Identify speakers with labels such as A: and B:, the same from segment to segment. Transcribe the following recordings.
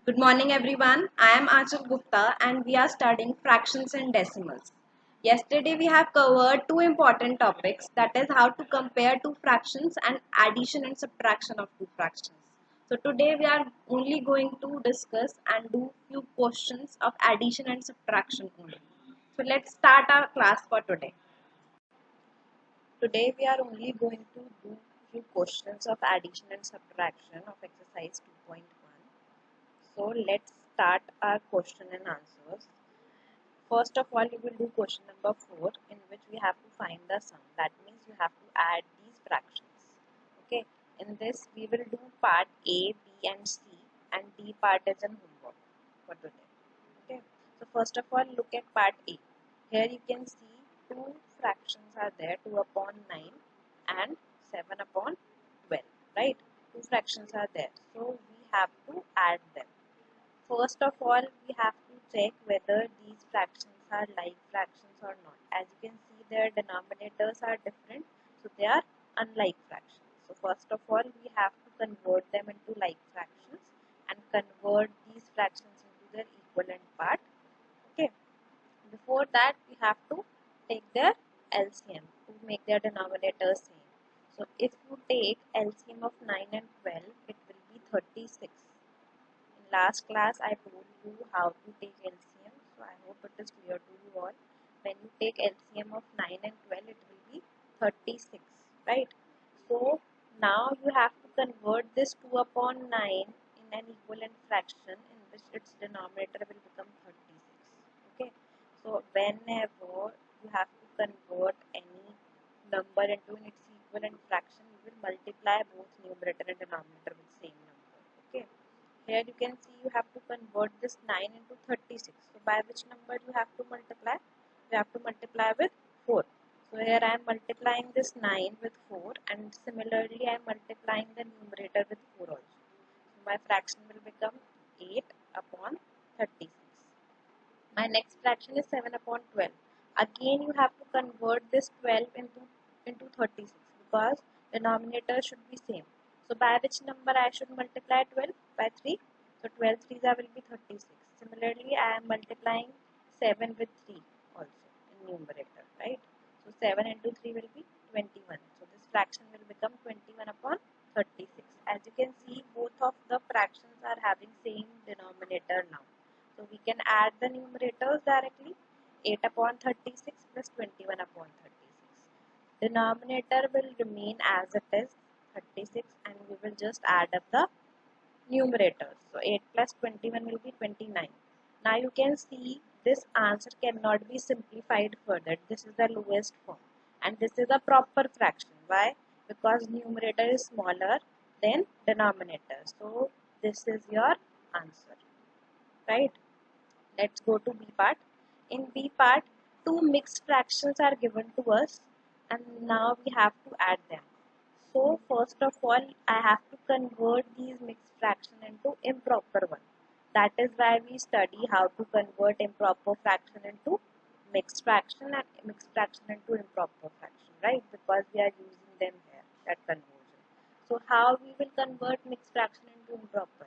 A: Good morning everyone. I am Achal Gupta and we are studying fractions and decimals. Yesterday we have covered two important topics, that is how to compare two fractions and addition and subtraction of two fractions. So today we are only going to discuss and do few questions of addition and subtraction only. So let's start our class for today. Today we are only going to do few questions of addition and subtraction of exercise 2.1. So let's start our question and answers. First of all, you will do question number 4, in which we have to find the sum. That means you have to add these fractions. Okay. In this, we will do part A, B and C, and D part is an homework for today. Okay. So first of all, look at part A. Here you can see two fractions are there, 2 upon 9 and 7 upon 12. Right? Two fractions are there. So we have to add them. First of all, we have to check whether these fractions are like fractions or not. As you can see, their denominators are different, so they are unlike fractions. So first of all, we have to convert them into like fractions and convert these fractions into their equivalent part. Okay. Before that, we have to take their LCM to make their denominators same. So if you take LCM of 9 and 12, it will be 36. In last class, I told you how to take LCM, so I hope it is clear to you all. When you take LCM of 9 and 12, it will be 36, right? So now you have to convert this 2 upon 9 in an equivalent fraction in which its denominator will become 36. Okay, so whenever you have to convert any number into its equivalent fraction, you will multiply both numerator and denominator with same number. Okay. Here you can see you have to convert this 9 into 36. So by which number you have to multiply? You have to multiply with 4. So here I am multiplying this 9 with 4 and similarly I am multiplying the numerator with 4 also. So my fraction will become 8 upon 36. My next fraction is 7 upon 12. Again you have to convert this 12 into 36 because denominator should be same. So by which number I should multiply 12? By 3. So 12 3s will be 36. Similarly, I am multiplying 7 with 3 also in numerator, right? So 7 into 3 will be 21. So this fraction will become 21 upon 36. As you can see, both of the fractions are having same denominator now. So we can add the numerators directly. 8 upon 36 plus 21 upon 36. Denominator will remain as it is 36 and we will just add up the numerators. So 8 plus 21 will be 29. Now you can see this answer cannot be simplified further. This is the lowest form and this is a proper fraction. Why? Because numerator is smaller than denominator. So this is your answer. Right? Let's go to B part. In B part, two mixed fractions are given to us and now we have to add them. So first of all, I have to convert these mixed fraction into improper one. That is why we study how to convert improper fraction into mixed fraction and mixed fraction into improper fraction, right? Because we are using them here, that conversion. So how we will convert mixed fraction into improper?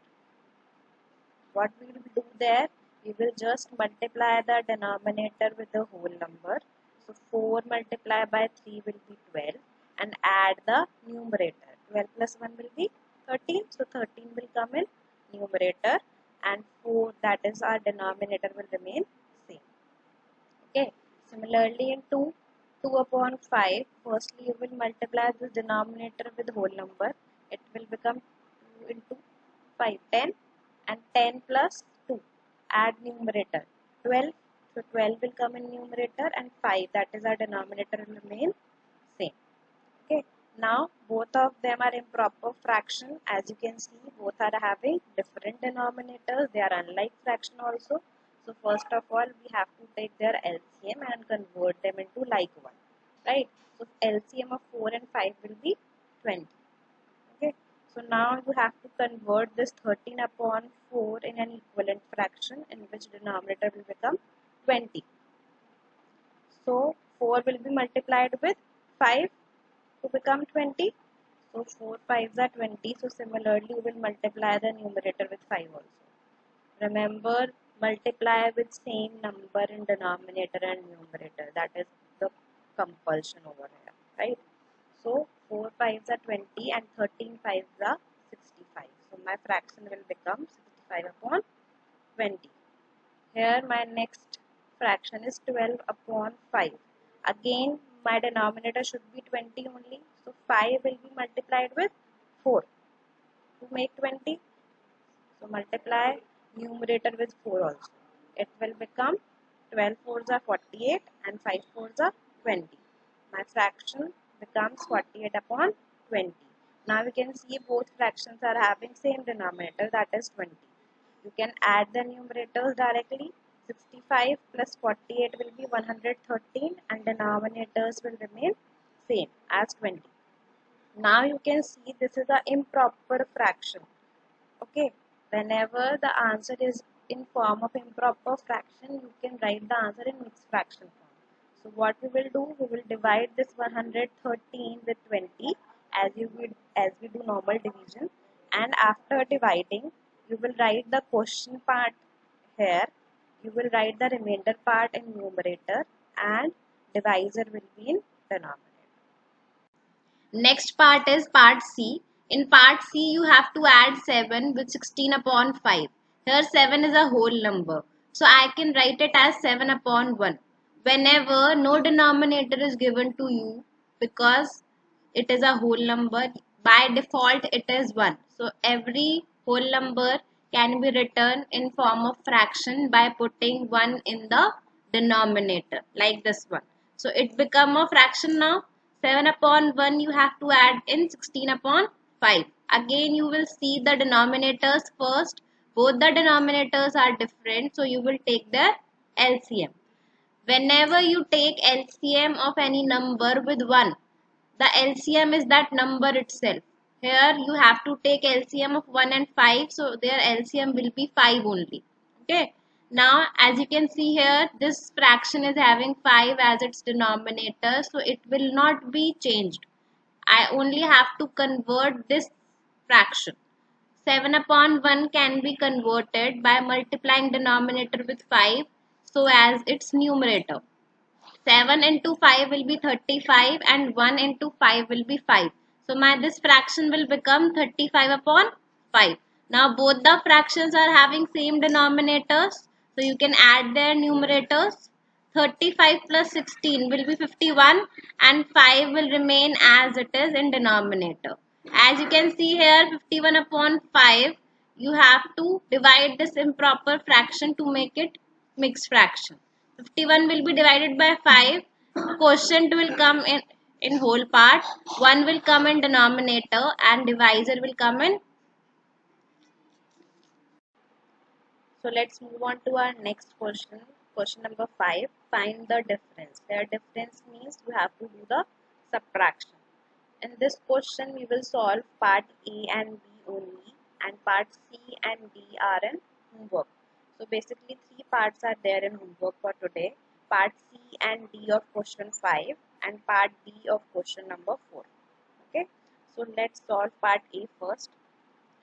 A: What we will do there? We will just multiply the denominator with the whole number. So 4 multiplied by 3 will be 12 and add the numerator. 12 plus 1 will be 13. So 13 will come in numerator and 4, that is our denominator, will remain same. Okay. Similarly in 2 upon 5, firstly you will multiply this denominator with whole number. It will become 2 into 5, 10 and 10 plus 2. Add numerator 12. So 12 will come in numerator and 5, that is our denominator, will remain same. Okay. Now both of them are improper fraction. As you can see, both are having different denominators. They are unlike fraction also. So first of all, we have to take their LCM and convert them into like one. Right. So LCM of 4 and 5 will be 20. Okay. So now you have to convert this 13 upon 4 in an equivalent fraction in which denominator will become 20. So 4 will be multiplied with 5 to become 20. So 4 5s are 20. So similarly, we will multiply the numerator with 5 also. Remember, multiply with same number in denominator and numerator. That is the compulsion over here, right? So 4 5s are 20 and 13 5s are 65. So my fraction will become 65 upon 20. Here my next fraction is 12 upon 5. Again my denominator should be 20 only. So 5 will be multiplied with 4 to make 20. So multiply numerator with 4 also. It will become 12 fours are 48 and 5 fours are 20. My fraction becomes 48 upon 20. Now you can see both fractions are having same denominator, that is 20. You can add the numerators directly. 65 plus 48 will be 113 and denominators will remain same as 20. Now you can see this is an improper fraction. Okay, whenever the answer is in form of improper fraction, you can write the answer in mixed fraction form. So what we will do, we will divide this 113 with 20 as we do normal division, and after dividing, you will write the question part here. You will write the remainder part in numerator and divisor will be in denominator. Next part is part C. In part C, you have to add 7 with 16 upon 5. Here 7 is a whole number. So I can write it as 7 upon 1. Whenever no denominator is given to you because it is a whole number, by default it is 1. So every whole number can be written in form of fraction by putting 1 in the denominator like this one. So it become a fraction now. 7 upon 1 you have to add in 16 upon 5. Again you will see the denominators first. Both the denominators are different, so you will take their LCM. Whenever you take LCM of any number with 1, the LCM is that number itself. Here you have to take LCM of 1 and 5, so their LCM will be 5 only. Okay. Now as you can see here, this fraction is having 5 as its denominator, so it will not be changed. I only have to convert this fraction. 7 upon 1 can be converted by multiplying denominator with 5 so as its numerator. 7 into 5 will be 35 and 1 into 5 will be 5. So my this fraction will become 35 upon 5. Now both the fractions are having same denominators. So you can add their numerators. 35 plus 16 will be 51 and 5 will remain as it is in denominator. As you can see here, 51 upon 5, you have to divide this improper fraction to make it mixed fraction. 51 will be divided by 5. Quotient will come in whole part. 1 will come in denominator and divisor will come in. So let's move on to our next question. Question number 5. Find the difference. Here difference means you have to do the subtraction. In this question we will solve part A and B only, and part C and D are in homework. So basically 3 parts are there in homework for today. Part C and D of question 5 and part D of question number 4. Okay. So let's solve part A first.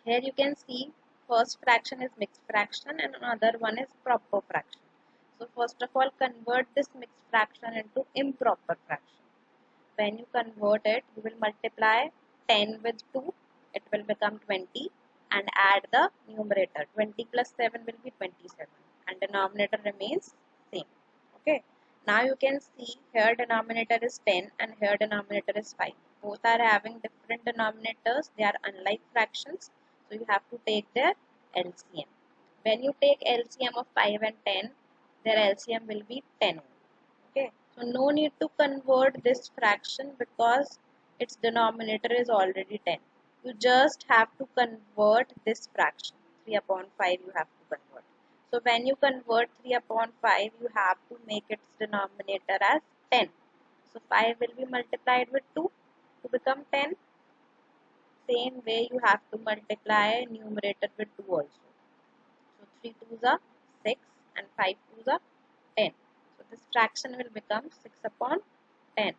A: Here you can see first fraction is mixed fraction and another one is proper fraction. So first of all convert this mixed fraction into improper fraction. When you convert it, you will multiply 10 with 2, it will become 20, and add the numerator. 20 plus 7 will be 27 and denominator remains same. Okay. Now you can see here denominator is 10 and here denominator is 5. Both are having different denominators. They are unlike fractions. So you have to take their LCM. When you take LCM of 5 and 10, their LCM will be 10. Okay. So no need to convert this fraction because its denominator is already 10. You just have to convert this fraction. 3 upon 5 you have to convert. So when you convert 3 upon 5, you have to make its denominator as 10. So 5 will be multiplied with 2 to become 10. Same way you have to multiply numerator with 2 also. So 3 2s are 6 and 5 2s are 10. So this fraction will become 6 upon 10.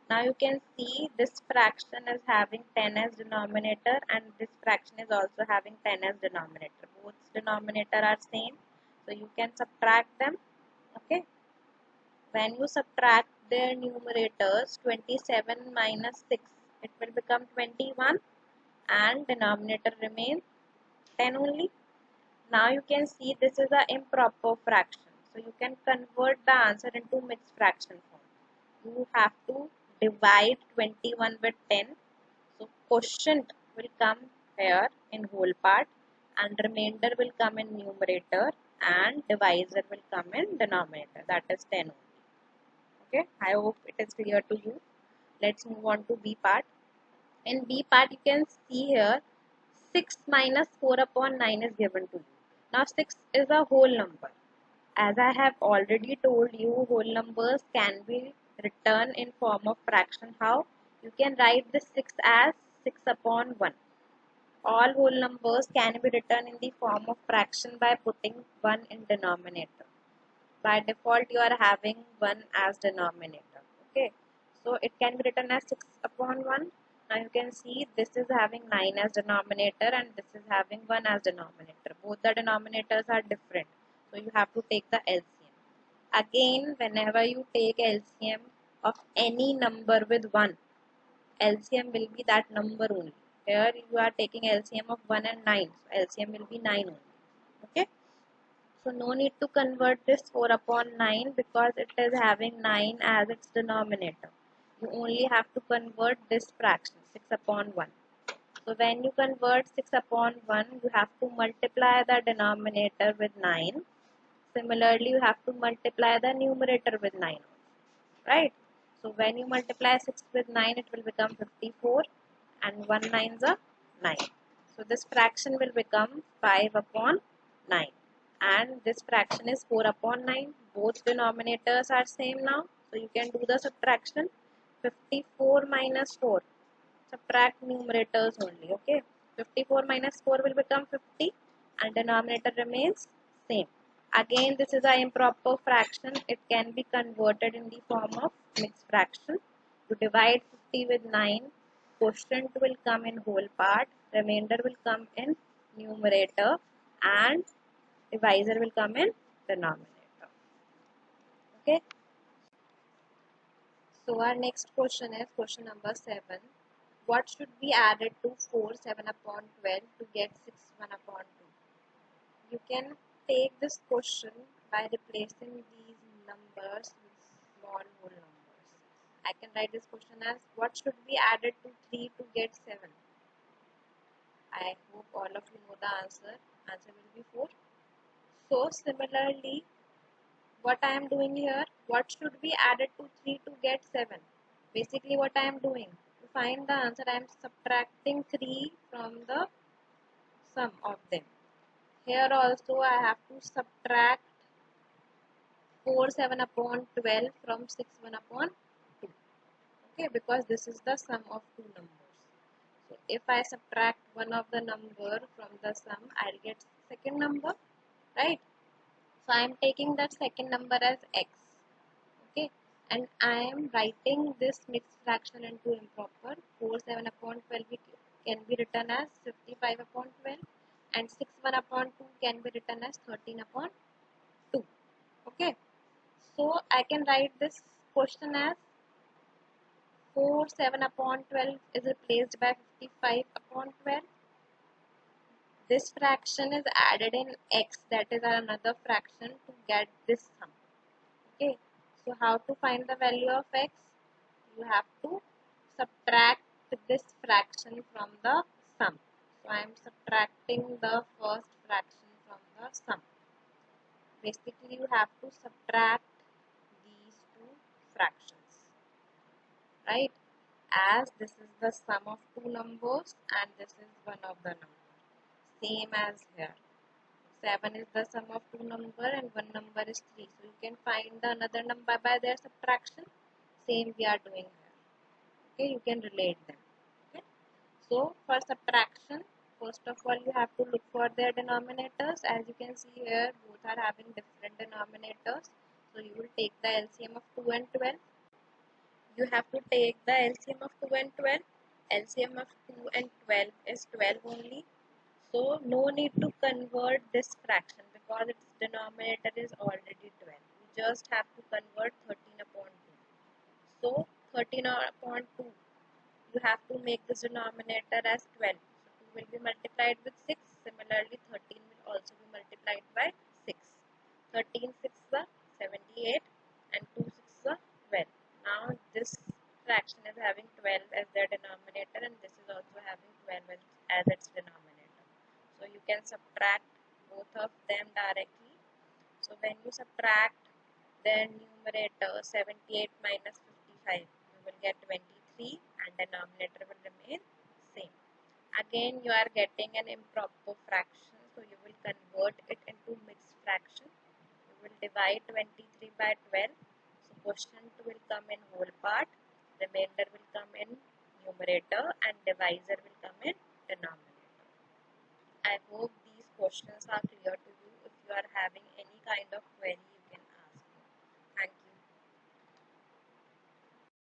A: Now you can see this fraction is having 10 as denominator and this fraction is also having 10 as denominator. Both denominator are same. So you can subtract them. Okay. When you subtract their numerators, 27 minus 6, it will become 21 and denominator remains 10 only. Now you can see this is an improper fraction. So you can convert the answer into mixed fraction form. You have to divide 21 with 10. So quotient will come here in whole part and remainder will come in numerator and divisor will come in denominator. That is 10 only. Okay, I hope it is clear to you. Let's move on to B part. In B part you can see here 6 minus 4 upon 9 is given to you. Now 6 is a whole number. As I have already told you, whole numbers can be written in form of fraction. How? You can write this 6 as 6 upon 1. All whole numbers can be written in the form of fraction by putting 1 in denominator. By default, you are having 1 as denominator. Okay. So it can be written as 6 upon 1. Now you can see this is having 9 as denominator and this is having 1 as denominator. Both the denominators are different. So you have to take the LCM. Again, whenever you take LCM of any number with 1, LCM will be that number only. Here you are taking LCM of 1 and 9. So LCM will be 9 only. Okay. So no need to convert this 4 upon 9 because it is having 9 as its denominator. You only have to convert this fraction 6 upon 1. So when you convert 6 upon 1, you have to multiply the denominator with 9. Similarly, you have to multiply the numerator with 9. Right? So when you multiply 6 with 9, it will become 54 and 1 9s are 9. So this fraction will become 5 upon 9 and this fraction is 4 upon 9. Both denominators are same now. So you can do the subtraction. 54 minus 4. Subtract numerators only. Okay. 54 minus 4 will become 50 and denominator remains same. Again, this is an improper fraction. It can be converted in the form of mixed fraction. To divide 50 with 9, quotient will come in whole part, remainder will come in numerator and divisor will come in denominator. Okay. So our next question is question number 7. What should be added to 4 7 upon 12 to get 6 1 upon 2? You can take this question by replacing these numbers with small whole numbers. I can write this question as what should be added to 3 to get 7? I hope all of you know the answer. Answer will be 4. So similarly, what I am doing here, what should be added to 3 to get 7? Basically what I am doing, to find the answer, I am subtracting 3 from the sum of them. Here also I have to subtract 4 7 upon 12 from 6 1 upon 2. Okay, because this is the sum of two numbers. So if I subtract one of the number from the sum, I'll get second number, right? So I am taking that second number as x. Okay, and I am writing this mixed fraction into improper. 4 7 upon 12 can be written as 55 upon 12 and 6 1 upon 2 can be written as 13 upon 2. Okay, so I can write this question as 4 7 upon 12 is replaced by 55 upon 12. This fraction is added in x, that is another fraction, to get this sum. Okay, so how to find the value of x? You have to subtract this fraction from the sum. So I am subtracting the first fraction from the sum. Basically, you have to subtract these two fractions, right? As this is the sum of two numbers and this is one of the numbers. Same as here. 7 is the sum of two number and one number is 3. So you can find the another number by their subtraction. Same we are doing here. Okay, you can relate them. Okay. So for subtraction, first of all you have to look for their denominators. As you can see here, both are having different denominators. So you will take the LCM of 2 and 12. you have to take the LCM of 2 and 12. LCM of 2 and 12 is 12 only. So no need to convert this fraction because its denominator is already 12. We just have to convert 13 upon 2. So 13 upon 2, you have to make the denominator as 12. So 2 will be multiplied with 6. Similarly, 13 will also be multiplied by 6. 13 6 is 78 and 2 6 is 12. Now this fraction is having 12 as their denominator and this is also having 12 as its denominator. So you can subtract both of them directly. So when you subtract the numerator 78 minus 55, you will get 23 and denominator will remain same. Again you are getting an improper fraction, so you will convert it into mixed fraction. You will divide 23 by 12. So quotient will come in whole part, remainder will come in numerator and divisor will come in denominator. I hope these questions are clear to you. If you are having any kind of query